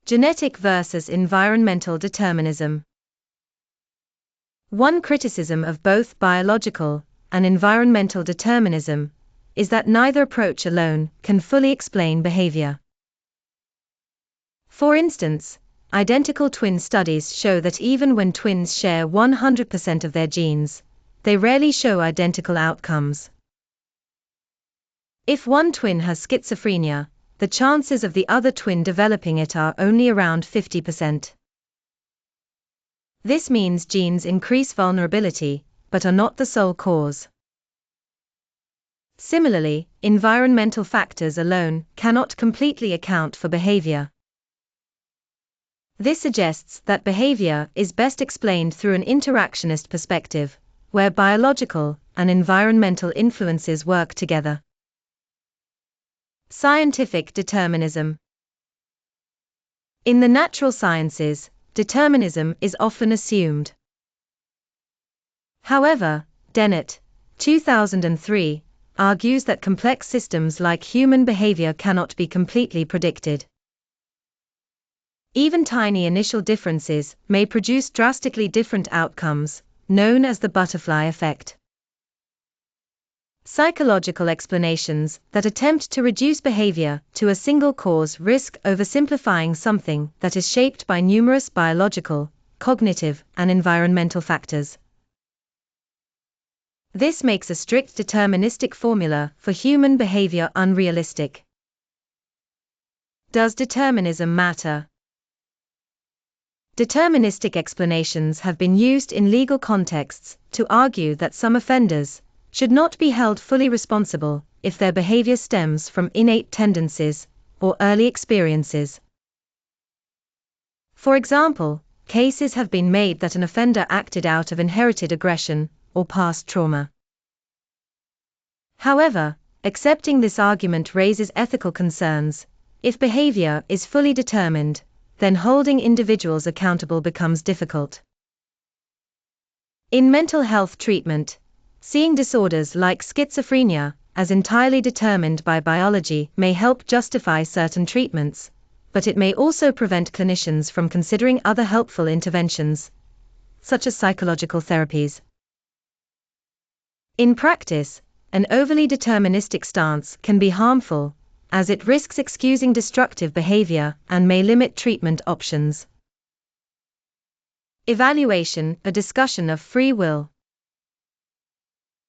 Genetic versus environmental determinism. One criticism of both biological and environmental determinism is that neither approach alone can fully explain behavior. For instance, identical twin studies show that even when twins share 100% of their genes, they rarely show identical outcomes. If one twin has schizophrenia, the chances of the other twin developing it are only around 50%. This means genes increase vulnerability, but are not the sole cause. Similarly, environmental factors alone cannot completely account for behavior. This suggests that behavior is best explained through an interactionist perspective, where biological and environmental influences work together. Scientific determinism. In the natural sciences, determinism is often assumed. However, Dennett, 2003, argues that complex systems like human behavior cannot be completely predicted. Even tiny initial differences may produce drastically different outcomes, known as the butterfly effect. Psychological explanations that attempt to reduce behavior to a single cause risk oversimplifying something that is shaped by numerous biological, cognitive, and environmental factors. This makes a strict deterministic formula for human behavior unrealistic. Does determinism matter? Deterministic explanations have been used in legal contexts to argue that some offenders should not be held fully responsible if their behavior stems from innate tendencies or early experiences. For example, cases have been made that an offender acted out of inherited aggression or past trauma. However, accepting this argument raises ethical concerns. If behavior is fully determined, then holding individuals accountable becomes difficult. In mental health treatment, seeing disorders like schizophrenia as entirely determined by biology may help justify certain treatments, but it may also prevent clinicians from considering other helpful interventions, such as psychological therapies. In practice, an overly deterministic stance can be harmful, as it risks excusing destructive behavior and may limit treatment options. Evaluation: a discussion of free will.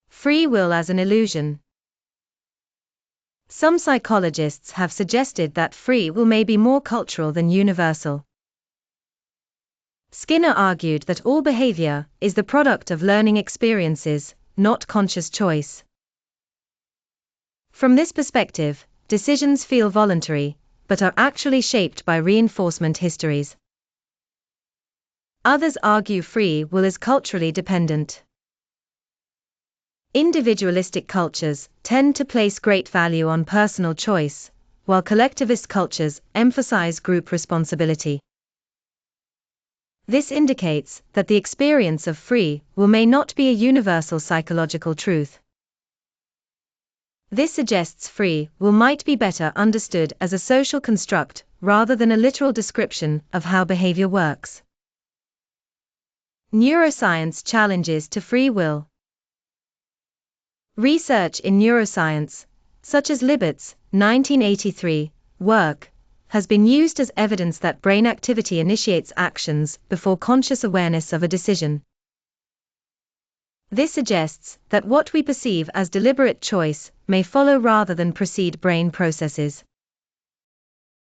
Free will as an illusion. Some psychologists have suggested that free will may be more cultural than universal. Skinner argued that all behavior is the product of learning experiences, not conscious choice. From this perspective, decisions feel voluntary, but are actually shaped by reinforcement histories. Others argue free will is culturally dependent. Individualistic cultures tend to place great value on personal choice, while collectivist cultures emphasize group responsibility. This indicates that the experience of free will may not be a universal psychological truth. This suggests free will might be better understood as a social construct rather than a literal description of how behavior works. Neuroscience challenges to free will. Research in neuroscience, such as Libet's 1983 work, has been used as evidence that brain activity initiates actions before conscious awareness of a decision. This suggests that what we perceive as deliberate choice may follow rather than precede brain processes.